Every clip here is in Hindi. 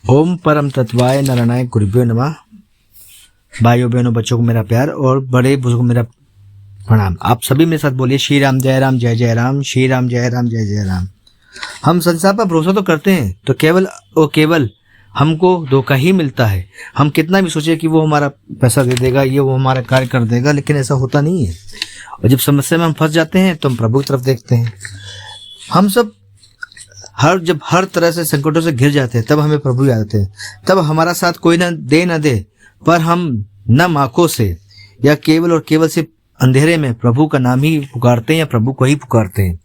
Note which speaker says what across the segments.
Speaker 1: ओम परम तत्वाय नारायणाय गुरुभ्यो नमः। भाइयों बहनों बच्चों को मेरा प्यार और बड़े बुजुर्ग मेरा प्रणाम। आप सभी मेरे साथ बोलिए श्री राम जय राम जय जय राम, श्री राम जय राम जय जय राम। हम संसार पर भरोसा तो करते हैं तो केवल और केवल हमको धोखा ही मिलता है। हम कितना भी सोचे कि वो हमारा पैसा दे देगा, ये वो हमारा कार्य कर देगा, लेकिन ऐसा होता नहीं है। और जब समस्या में हम फंस जाते हैं तो हम प्रभु की तरफ देखते हैं। हम सब जब हर तरह से संकटों से घिर जाते हैं तब हमें प्रभु याद आते हैं। तब हमारा साथ कोई ना दे पर हम न आंखों से या केवल और केवल सिर्फ अंधेरे में प्रभु का नाम ही पुकारते हैं या प्रभु को ही पुकारते हैं।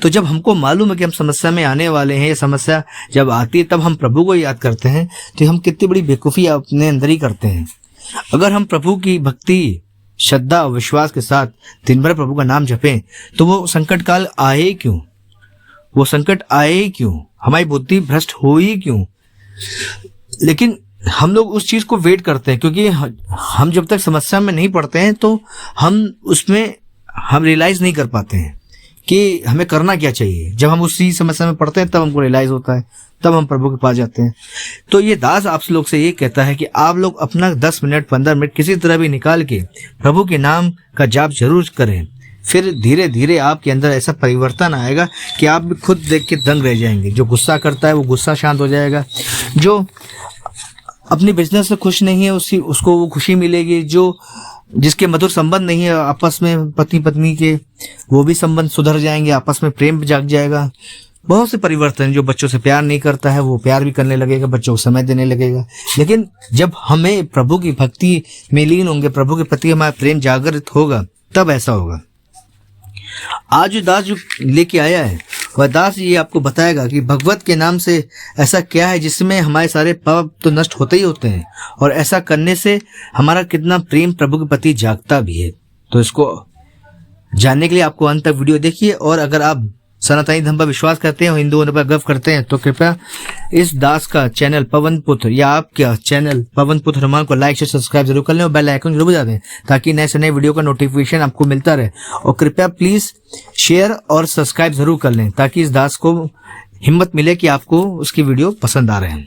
Speaker 1: तो जब हमको मालूम है कि हम समस्या में आने वाले हैं, ये समस्या जब आती है तब हम प्रभु को याद करते हैं, तो हम कितनी बड़ी बेवकूफ़ी अपने अंदर ही करते हैं। अगर हम प्रभु की भक्ति श्रद्धा और विश्वास के साथ दिन भर प्रभु का नाम जपें तो वो संकट काल आए क्यों, वो संकट आए क्यों, हमारी बुद्धि भ्रष्ट हो ही क्यों। लेकिन हम लोग उस चीज को वेट करते हैं, क्योंकि हम जब तक समस्या में नहीं पड़ते हैं तो हम रियलाइज नहीं कर पाते हैं कि हमें करना क्या चाहिए। जब हम उसी समस्या में पड़ते हैं तब हमको रियलाइज होता है, तब हम प्रभु के पास जाते हैं। तो ये दास आप लोग से ये कहता है कि आप लोग अपना 10 मिनट 15 मिनट किसी तरह भी निकाल के प्रभु के नाम का जाप जरूर करें। फिर धीरे धीरे आपके अंदर ऐसा परिवर्तन आएगा कि आप भी खुद देख के दंग रह जाएंगे। जो गुस्सा करता है वो गुस्सा शांत हो जाएगा, जो अपनी बिजनेस से खुश नहीं है उसको वो खुशी मिलेगी, जो जिसके मधुर संबंध नहीं है आपस में पति पत्नी के, वो भी संबंध सुधर जाएंगे, आपस में प्रेम जाग जाएगा। बहुत से परिवर्तन, जो बच्चों से प्यार नहीं करता है वो प्यार भी करने लगेगा, बच्चों को समय देने लगेगा। लेकिन जब हमें प्रभु की भक्ति में लीन होंगे, प्रभु के प्रति हमारा प्रेम जागृत होगा, तब ऐसा होगा। आज जो दास जो लेके आया है वह दास ये आपको बताएगा कि भगवत के नाम से ऐसा क्या है जिसमें हमारे सारे पाप तो नष्ट होते ही होते हैं, और ऐसा करने से हमारा कितना प्रेम प्रभु के प्रति जागता भी है। तो इसको जानने के लिए आपको अंत तक वीडियो देखिए। और अगर आप सनातनी धर्म पर विश्वास करते हैं और हिंदू होने पर गर्व करते हैं तो कृपया इस दास का चैनल पवन पुत्र या आपका चैनल पवन पुत्र हनुमान को लाइक से सब्सक्राइब जरूर कर लें और बेल आइकन जरूर बजा दें, ताकि नए से नए वीडियो का नोटिफिकेशन आपको मिलता रहे। और कृपया प्लीज शेयर और सब्सक्राइब जरूर कर लें, ताकि इस दास को हिम्मत मिले कि आपको उसकी वीडियो पसंद आ रहे हैं।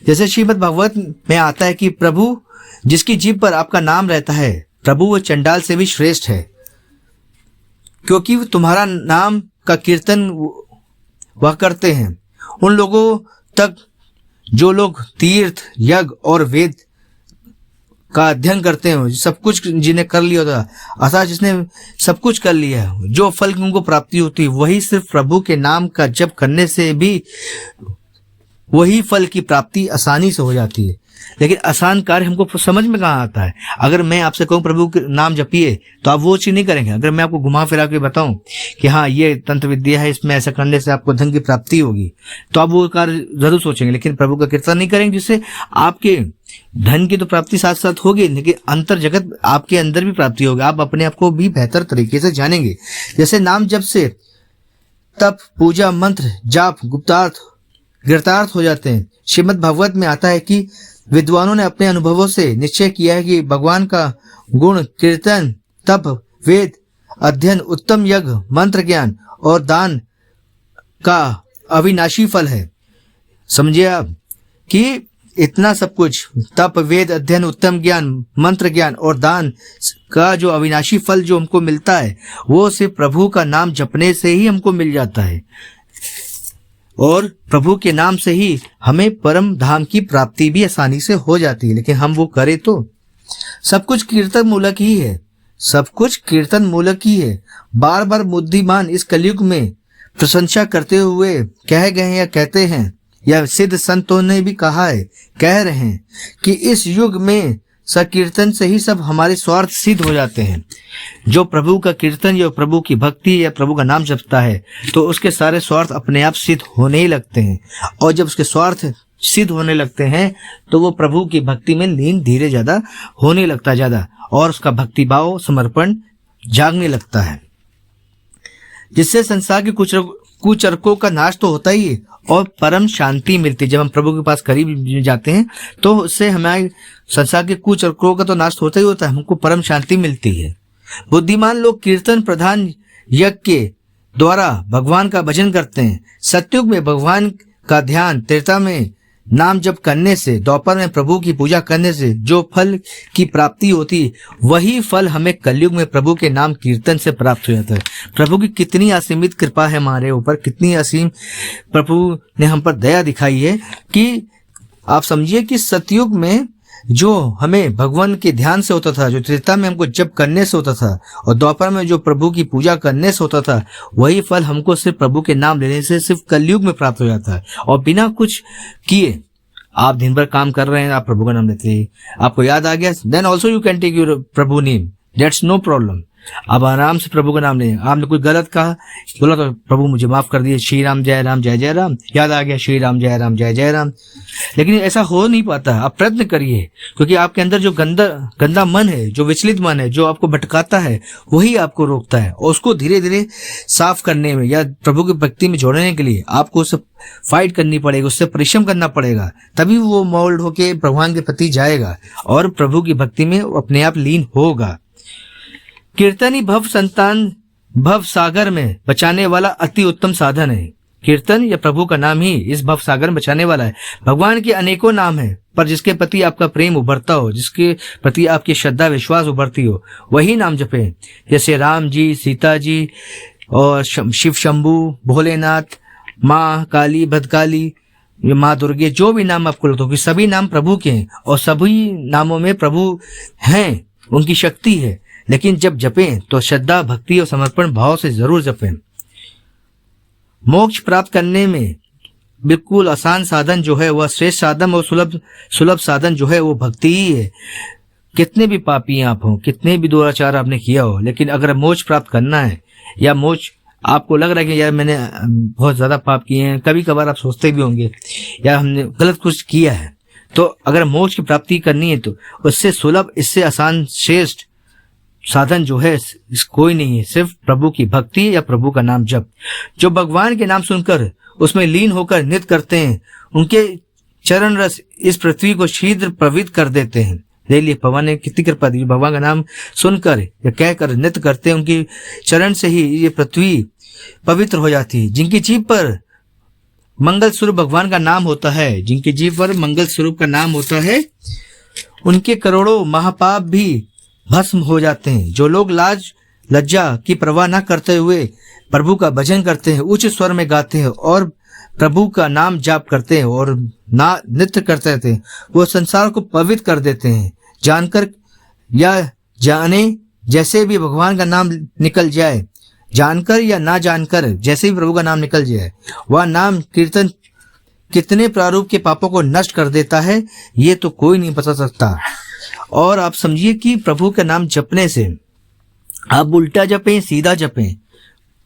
Speaker 1: जैसे श्रीमद् भागवत में आता है कि प्रभु जिसकी जीभ पर आपका नाम रहता है, प्रभु वो चंडाल से भी श्रेष्ठ है, क्योंकि तुम्हारा नाम का कीर्तन वह करते हैं। उन लोगों तक जो लोग तीर्थ यज्ञ और वेद का अध्ययन करते हैं, सब कुछ जिन्हें कर लिया होता, अर्थात जिसने सब कुछ कर लिया है, जो फल की उनको प्राप्ति होती है, वही सिर्फ प्रभु के नाम का जप करने से भी वही फल की प्राप्ति आसानी से हो जाती है। लेकिन आसान कार्य हमको समझ में कहाँ आता है। अगर मैं आपसे कहूँ प्रभु के नाम जपिए तो आप वो चीज नहीं करेंगे। अगर मैं आपको घुमा फिरा के बताऊं कि हाँ ये तंत्र विद्या है, इसमें ऐसा करने से आपको धन की प्राप्ति होगी, तो आप वो कार्य जरूर सोचेंगे। लेकिन प्रभु का कीर्तन नहीं करेंगे, जिससे आपके धन की तो प्राप्ति साथ साथ होगी, लेकिन अंतर जगत आपके अंदर भी प्राप्ति होगी। आप अपने आप को भी बेहतर तरीके से जानेंगे। जैसे नाम जप से तप पूजा मंत्र जाप गुप्तार्थ गिरतार्थ हो जाते हैं। श्रीमद् भागवत में आता है कि विद्वानों ने अपने अनुभवों से निश्चय किया है कि भगवान का गुण कीर्तन तप वेद अध्ययन उत्तम यज्ञ मंत्र ज्ञान और दान का अविनाशी फल है। समझिए आप कि इतना सब कुछ तप वेद अध्ययन उत्तम ज्ञान मंत्र ज्ञान और दान का जो अविनाशी फल जो हमको मिलता है, वो सिर्फ प्रभु का नाम जपने से ही हमको मिल जाता है। और प्रभु के नाम से ही हमें परम धाम की प्राप्ति भी आसानी से हो जाती है। लेकिन हम वो करें तो सब कुछ कीर्तन मूलक ही है, सब कुछ कीर्तन मूलक ही है। बार बार बुद्धिमान इस कलयुग में प्रशंसा करते हुए कह गए हैं या कहते हैं, या सिद्ध संतों ने भी कहा है, कह रहे हैं कि इस युग में संकीर्तन से ही सब हमारे स्वार्थ सिद्ध हो जाते हैं। जो प्रभु का कीर्तन या प्रभु की भक्ति या प्रभु का नाम जपता है तो उसके सारे स्वार्थ अपने आप सिद्ध होने ही लगते हैं। और जब उसके स्वार्थ सिद्ध होने लगते हैं तो वो प्रभु की भक्ति में लीन धीरे ज्यादा होने लगता है ज्यादा, और उसका भक्ति भाव समर्पण जागने लगता है, जिससे संसार के कुचरकों का नाश तो होता ही है और परम शांति मिलती है। जब हम प्रभु के पास करीब जाते हैं तो उससे हमारे संसार के कुचरकों का तो नाश होता ही होता है, हमको परम शांति मिलती है। बुद्धिमान लोग कीर्तन प्रधान यज्ञ के द्वारा भगवान का भजन करते हैं। सतयुग में भगवान का ध्यान, त्रेता में नाम जप करने से, दोपहर में प्रभु की पूजा करने से जो फल की प्राप्ति होती है, वही फल हमें कलयुग में प्रभु के नाम कीर्तन से प्राप्त हो जाता है। प्रभु की कितनी असीमित कृपा है हमारे ऊपर, कितनी असीम प्रभु ने हम पर दया दिखाई है कि आप समझिए कि सतयुग में जो हमें भगवान के ध्यान से होता था, जो त्रेता में हमको जप करने से होता था, और दोपहर में जो प्रभु की पूजा करने से होता था, वही फल हमको सिर्फ प्रभु के नाम लेने से सिर्फ कलयुग में प्राप्त हो जाता है। और बिना कुछ किए आप दिन भर काम कर रहे हैं, आप प्रभु का नाम लेते हैं, आपको याद आ गया, then also you can take your Prabhu name, that's no problem. आप आराम से प्रभु का नाम लें। आपने कोई गलत कहा, बोला तो प्रभु मुझे माफ कर दिए, श्री राम जय राम जय जय राम, याद आ गया श्री राम जय राम। लेकिन ऐसा हो नहीं पाता। आप प्रयत्न करिए, क्योंकि आपके अंदर जो गंदा मन है, जो विचलित मन है, जो आपको भटकाता है, वही आपको रोकता है। और उसको धीरे धीरे साफ करने में या प्रभु की भक्ति में जोड़ने के लिए आपको उससे फाइट करनी पड़ेगी, उससे परिश्रम करना पड़ेगा, तभी वो मोल्ड होके भगवान के प्रति जाएगा और प्रभु की भक्ति में अपने आप लीन होगा। कीर्तन ही भव सागर में बचाने वाला अति उत्तम साधन है। कीर्तन या प्रभु का नाम ही इस भव सागर में बचाने वाला है। भगवान के अनेकों नाम हैं, पर जिसके प्रति आपका प्रेम उभरता हो, जिसके प्रति आपकी श्रद्धा विश्वास उभरती हो, वही नाम जपें। जैसे राम जी, सीता जी और शिव शंभू, भोलेनाथ, माँ काली, भद्रकाली, माँ दुर्गे, जो भी नाम आपको लगता हो कि सभी नाम प्रभु के हैं और सभी नामों में प्रभु हैं, उनकी शक्ति है। लेकिन जब जपें तो श्रद्धा, भक्ति और समर्पण भाव से जरूर जपें। मोक्ष प्राप्त करने में बिल्कुल आसान साधन जो है वह श्रेष्ठ साधन और सुलभ साधन जो है वो भक्ति ही है। कितने भी पापी आप हो, कितने भी दुराचार आपने किया हो, लेकिन अगर मोक्ष प्राप्त करना है या मोक्ष आपको लग रहा है कि यार मैंने बहुत ज्यादा पाप किए हैं, कभी कभार आप सोचते भी होंगे यार हमने गलत कुछ किया है, तो अगर मोक्ष की प्राप्ति करनी है तो उससे सुलभ, इससे आसान, श्रेष्ठ साधन जो है कोई नहीं है, सिर्फ प्रभु की भक्ति या प्रभु का नाम जप। जो भगवान के नाम सुनकर उसमें लीन होकर नृत्य करते हैं, उनके चरण रस इस पृथ्वी को शीघ्र पवित्र कर देते हैं। देख लिए भगवान ने कितनी कृपा दी। भगवान का नाम सुनकर या कहकर नृत्य करते हैं, उनकी चरण से ही ये पृथ्वी पवित्र हो जाती है। जिनकी जीभ पर मंगल स्वरूप भगवान का नाम होता है, जिनकी जीभ पर मंगल स्वरूप का नाम होता है, उनके करोड़ों महापाप भी भस्म हो जाते हैं। जो लोग लाज लज्जा की परवाह न करते हुए प्रभु का भजन करते हैं, उच्च स्वर में गाते हैं और प्रभु का नाम जाप करते हैं और नृत्य करते रहते हैं, वो संसार को पवित्र कर देते हैं। जानकर या जाने जैसे भी भगवान का नाम निकल जाए, जानकर या ना जानकर जैसे भी प्रभु का नाम निकल जाए, वह नाम कीर्तन कितने प्रारूप के पापों को नष्ट कर देता है, ये तो कोई नहीं बता सकता। और आप समझिए कि प्रभु का नाम जपने से आप उल्टा जपें, सीधा जपें,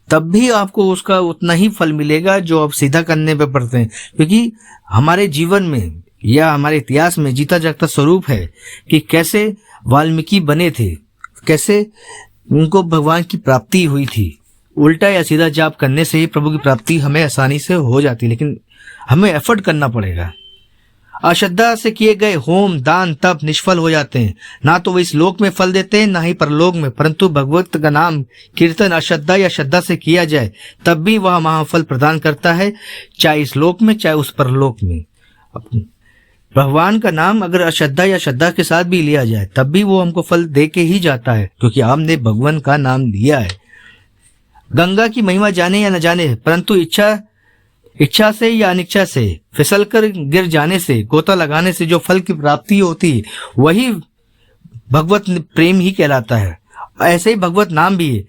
Speaker 1: तब भी आपको उसका उतना ही फल मिलेगा जो आप सीधा करने पे पड़ते हैं। क्योंकि हमारे जीवन में या हमारे इतिहास में जीता जागता स्वरूप है कि कैसे वाल्मीकि बने थे, कैसे उनको भगवान की प्राप्ति हुई थी। उल्टा या सीधा जाप करने से ही प्रभु की प्राप्ति हमें आसानी से हो जाती है, लेकिन हमें एफर्ट करना पड़ेगा। अश्रद्धा से किए गए होम, दान, तप निष्फल हो जाते हैं। ना तो वो इस लोक में फल देते हैं, ना ही परलोक में। परंतु भगवत का नाम कीर्तन अश्रद्धा या श्रद्धा से किया जाए तब भी वह महाफल प्रदान करता है, चाहे इस लोक में चाहे उस परलोक में। भगवान का नाम अगर अश्रद्धा या श्रद्धा के साथ भी लिया जाए तब भी वो हमको फल दे के ही जाता है, क्योंकि हमने भगवान का नाम लिया है। गंगा की महिमा जाने या न जाने, परंतु इच्छा से या अनिच्छा से फिसलकर गिर जाने से, गोता लगाने से जो फल की प्राप्ति होती है वही भगवत प्रेम ही कहलाता है। ऐसे ही भगवत नाम भी है।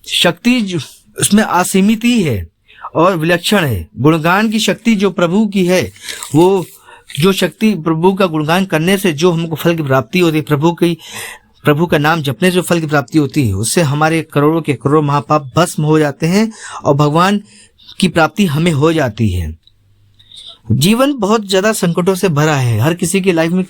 Speaker 1: शक्ति उसमें असीमित ही है और विलक्षण है। गुणगान की शक्ति जो प्रभु की है, वो जो शक्ति प्रभु का गुणगान करने से जो हमको फल की प्राप्ति होती है, प्रभु का नाम जपने से जो फल की प्राप्ति होती है, उससे हमारे करोड़ों के करोड़ों महापाप भस्म हो जाते हैं और भगवान की प्राप्ति हमें हो जाती है। जीवन बहुत ज्यादा संकटों से भरा है। हर किसी की लाइफ में